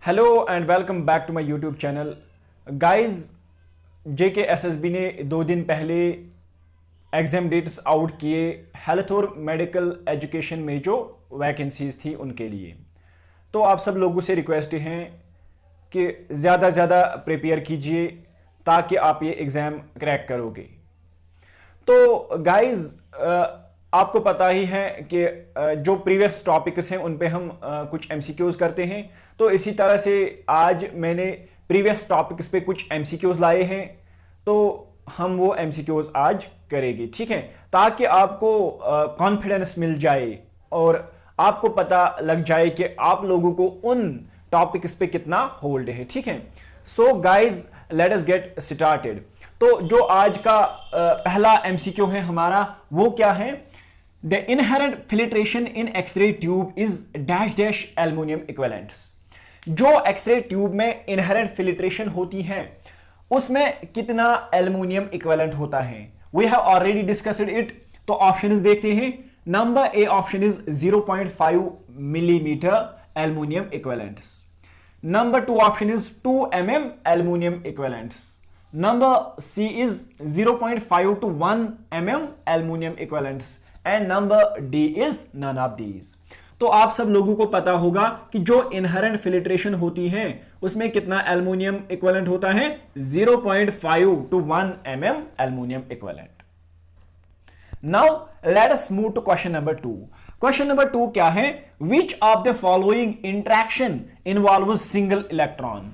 Hello and welcome back to my YouTube channel guys. JKSSB ने 2 दिन पहले exam dates out किए health और मेडिकल एजुकेशन में जो वैकेंसीज थी उनके लिए। तो आप सब लोगों से रिक्वेस्ट है कि ज़्यादा ज़्यादा प्रिपेयर कीजिए ताकि आप ये एग्ज़ाम क्रैक करोगे। तो गाइस आपको पता ही है कि जो प्रीवियस टॉपिक्स हैं उन पे हम कुछ MCQs करते हैं। तो इसी तरह से आज मैंने प्रीवियस टॉपिक्स पे कुछ MCQs लाए हैं, तो हम वो MCQs आज करेंगे, ठीक है, ताकि आपको कॉन्फिडेंस मिल जाए और आपको पता लग जाए कि आप लोगों को उन टॉपिक्स पे कितना होल्ड है, ठीक है। So guys let us get started. तो जो आज का पहला MCQ है हमारा वो क्या है? The inherent filtration in X-ray tube is dash dash aluminum equivalents। जो X-ray ट्यूब में इनहेरेंट फिल्ट्रेशन होती है उसमें कितना एल्यूमिनियम इक्विवेलेंट होता है? We have already discussed it. तो ऑप्शंस देखते हैं। Number A option is 0.5 millimetre aluminium equivalents. Number 2 option is 2 mm aluminium equivalents. Number C is 0.5 to 1 mm aluminium equivalents and number D is none of these. तो आप सब लोगों को पता होगा कि जो इनहेरेंट फिल्ट्रेशन होती है उसमें कितना एल्यूमिनियम इक्विवेलेंट होता है? 0.5 to 1 mm aluminium equivalent. Now let us move to question number 2। Question number 2 क्या है? Which of the following interaction involve single electron.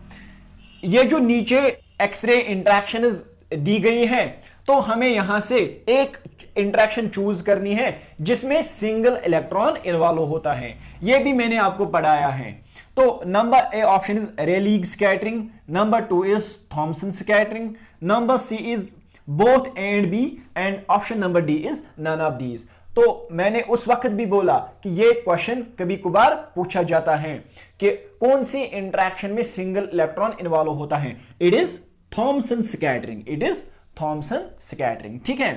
ये जो नीचे एक्सरे इंटरेक्शन दी गई है तो हमें यहां से एक इंटरेक्शन चूज करनी है जिसमें सिंगल इलेक्ट्रॉन इन्वॉल्व होता है। यह भी मैंने आपको पढ़ाया है। तो number A option is Rayleigh scattering, number 2 is Thomson scattering, number C is both A and B and option number D is none of these. तो मैंने उस वक्त भी बोला कि यह क्वेश्चन कभी कभार पूछा जाता है कि कौन सी इंटरेक्शन में सिंगल इलेक्ट्रॉन इन्वॉल्व होता है। It is Thomson scattering, it is Thomson scattering, ठीक है।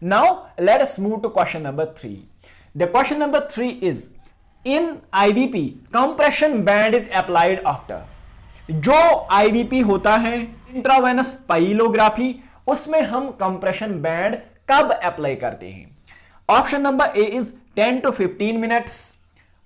Now let us move to question number 3. The question number 3 is in IVP compression band is applied after। जो IVP होता है intravenous pyelography उसमें हम compression band कब apply करते हैं? Option number A is 10 to 15 minutes,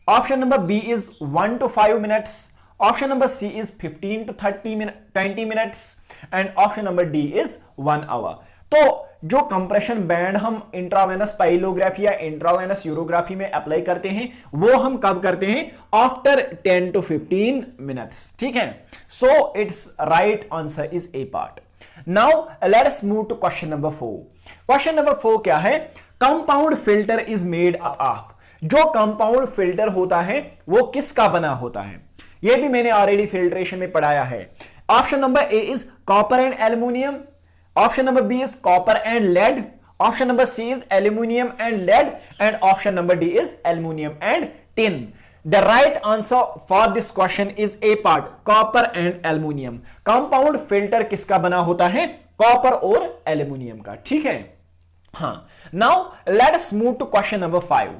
option number B is 1 to 5 minutes, option number C is 15 to 20 minutes and option number D is 1 hour. तो जो कंप्रेशन बैंड हम intravenous pyelography या intravenous urography में apply करते हैं वो हम कब करते हैं? आफ्टर 10 to 15 मिनट्स, ठीक है। So it's right answer is A part. Now let us move to question number 4। Question number 4 क्या है? Compound filter is made up of. जो कंपाउंड फिल्टर होता है वो किसका बना होता है? यह भी मैंने ऑलरेडी फिल्ट्रेशन में पढ़ाया है। Option number A is copper and aluminium, option number B is copper and lead, option number C is aluminum and lead and option number D is aluminum and tin। The right answer for this question is A part, copper and aluminum। compound filter किसका बना होता है? Copper और aluminium का, ठीक है। हाँ, now let us move to question number 5।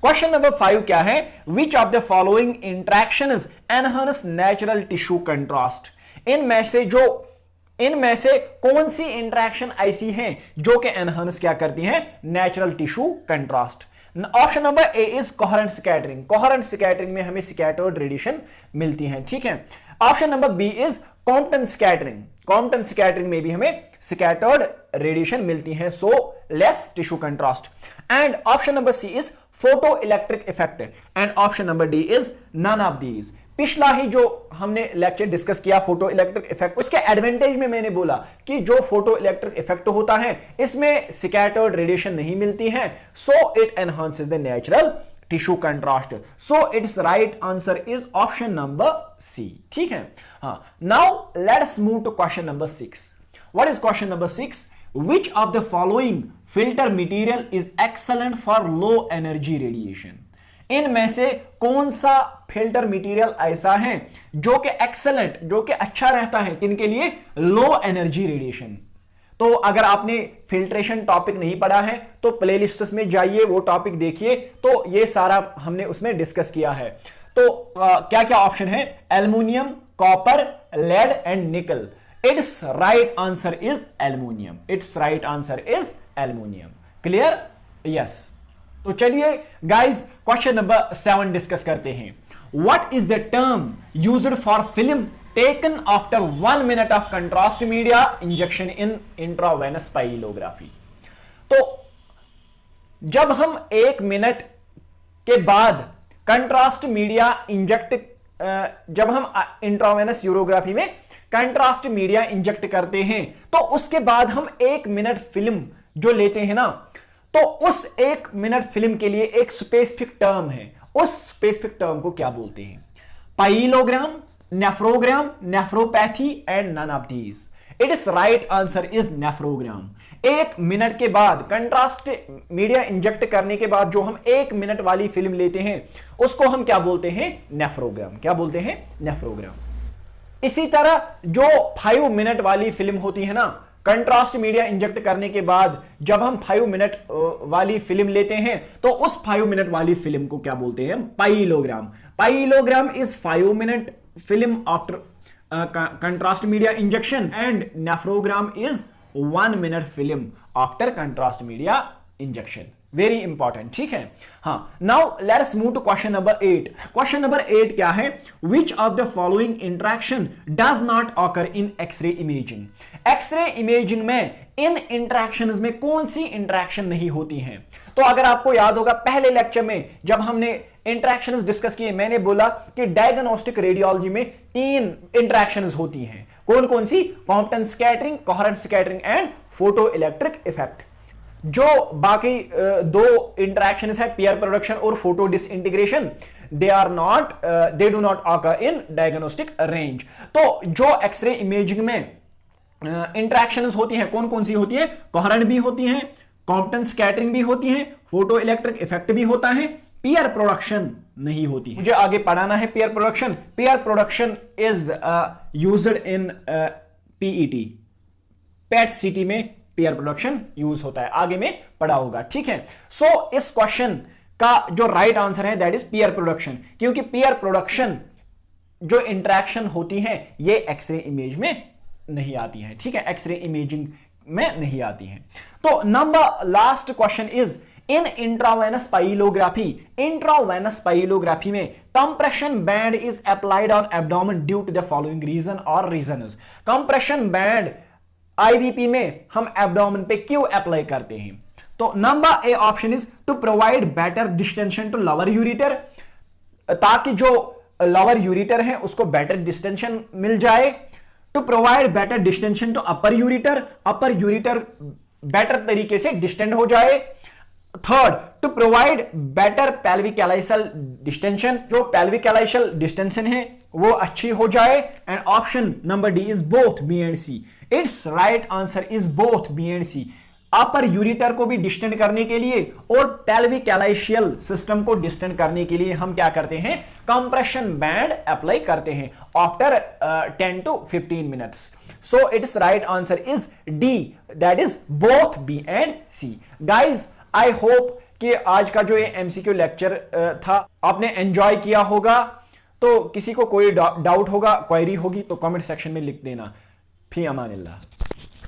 Question number 5 क्या है? Which of the following interactions enhance natural tissue contrast। इनमें से कौन सी इंटरेक्शन ऐसी हैं जो कि एनहांस क्या करती हैं? Natural tissue contrast. Option number A is coherent scattering. Coherent scattering में हमें स्कैटर्ड रेडिएशन मिलती है, ठीक है। Option number B is Compton scattering. Compton scattering में भी हमें स्कैटर्ड रेडिएशन मिलती है, so less tissue contrast. And option number C is photo electric effect and option number D is none of these. पिछला ही जो हमने लेक्चर डिस्कस किया फोटो इलेक्ट्रिक इफेक्ट, उसके एडवांटेज में मैंने बोला कि जो फोटो इलेक्ट्रिक इफेक्ट होता है इसमें स्कैटर्ड रेडिएशन नहीं मिलती है, so it enhances the natural tissue contrast. So it's right answer is option number C, ठीक है। हाँ, now let us move to question number 6। What is question number 6? Which of the following filter material is excellent for low energy radiation. इनमें से कौन सा filter material ऐसा है जो कि एक्सेलेंट, जो कि अच्छा रहता है किनके लिए? लो एनर्जी रेडिएशन। तो अगर आपने फिल्ट्रेशन टॉपिक नहीं पढ़ा है तो प्लेलिस्ट्स में जाइए, वो टॉपिक देखिए, तो ये सारा हमने उसमें डिस्कस किया है। तो क्या क्या ऑप्शन है? Aluminium, copper, lead and nickel. It's right answer is aluminium. It's right answer is aluminium. Clear? Yes. तो चलिए गाइस क्वेश्चन नंबर 7 डिस्कस करते हैं। What is the term used for film taken after 1 minute of contrast media injection in intravenous pyelography? तो जब हम 1 minute के बाद contrast media inject, जब हम इंट्रावेनस यूरोग्राफी में कंट्रास्ट मीडिया इंजेक्ट करते हैं, तो उसके बाद हम 1 मिनट फिल्म जो लेते हैं ना, तो उस 1 मिनट फिल्म के लिए एक स्पेसिफिक टर्म है। उस स्पेसिफिक टर्म को क्या बोलते हैं? Pyelogram, nephrogram, nephropathy and none of these. It is right answer is nephrogram. 1 minute के बाद कंट्रास्ट मीडिया इंजेक्ट करने के बाद जो हम 1 मिनट वाली फिल्म लेते हैं उसको हम क्या बोलते हैं? नेफ्रोग्राम। क्या बोलते हैं? नेफ्रोग्राम। इसी तरह जो 5 मिनट वाली फिल्म होती है ना, कंट्रास्ट मीडिया इंजेक्ट करने के बाद जब हम 5 मिनट वाली फिल्म लेते हैं तो उस 5 मिनट वाली फिल्म को क्या बोलते हैं? Pyelogram. Pyelogram is 5 minute film after contrast media injection and nephrogram is 1 minute film after contrast media injection. Very important. ठीक है? हाँ, now let's move to question number 8. Question number 8 क्या है? Which of the following interaction does not occur in X-ray imaging? X-ray imaging में इन interactions में कौन सी interaction नहीं होती हैं? तो अगर आपको याद होगा पहले लेक्चर में जब हमने इंटरेक्शंस डिस्कस किए, मैंने बोला कि डायग्नोस्टिक रेडियोलॉजी में 3 इंटरेक्शंस होती हैं। कौन कौन सी? Compton scattering, coherent scattering and photo electric effect. जो बाकी 2 इंटरेक्शंस है, पेयर प्रोडक्शन और photo disintegration, they do not occur in diagnostic range. तो जो एक्सरे इमेजिंग में इंटरेक्शंस होती हैं, कौन कौन सी होती है? कोहेरेंट भी होती हैं, कॉम्पटन स्कैटरिंग भी होती है, फोटो इलेक्ट्रिक इफेक्ट भी होता है, पेयर प्रोडक्शन नहीं होती है। मुझे आगे पढ़ाना है pair production. Pair production is used in PET, PET CT में पेयर प्रोडक्शन यूज होता है, आगे में पढ़ा होगा। ठीक है? सो इस क्वेश्चन का जो राइट आंसर है दैट इज पेयर प्रोडक्शन, क्योंकि पेयर प्रोडक्शन जो इंटरेक्शन होती है ये एक्सरे इमेज में नहीं आती है। ठीक है? एक्सरे इमेजिंग में नहीं आती है। तो number last question is in intravenous pyelography. Intravenous pyelography में compression band is applied on abdomen due to the following reason or reasons. Compression band IVP में हम एब्डोमेन पे क्यों अप्लाई करते हैं? तो number A option is to provide better distension to lower ureter, ताकि जो लोअर यूरेटर है उसको बेटर डिस्टेंशन मिल जाए। To provide better distension to upper ureter, upper ureter better तरीके से डिस्टेंड हो जाए। Third, to provide better pelvicalyceal distension, जो पेल्विक एलाइसल डिस्टेंशन है वो अच्छी हो जाए। And option number D is both B and C. It's right answer is both B and C. Upper ureter को भी डिस्टेंड करने के लिए और पेल्विक एलाइशियल सिस्टम को डिस्टेंड करने के लिए हम क्या करते हैं? कंप्रेशन बैंड अप्लाई करते हैं after 10 to 15 minutes. So it's right answer is D, that is both B and C. Guys I hope कि आज का जो ये एमसीक्यू लेक्चर था आपने एंजॉय किया होगा। तो किसी को कोई डाउट होगा, क्वेरी होगी तो कमेंट सेक्शन में लिख देना। फी अमानिल्लाह।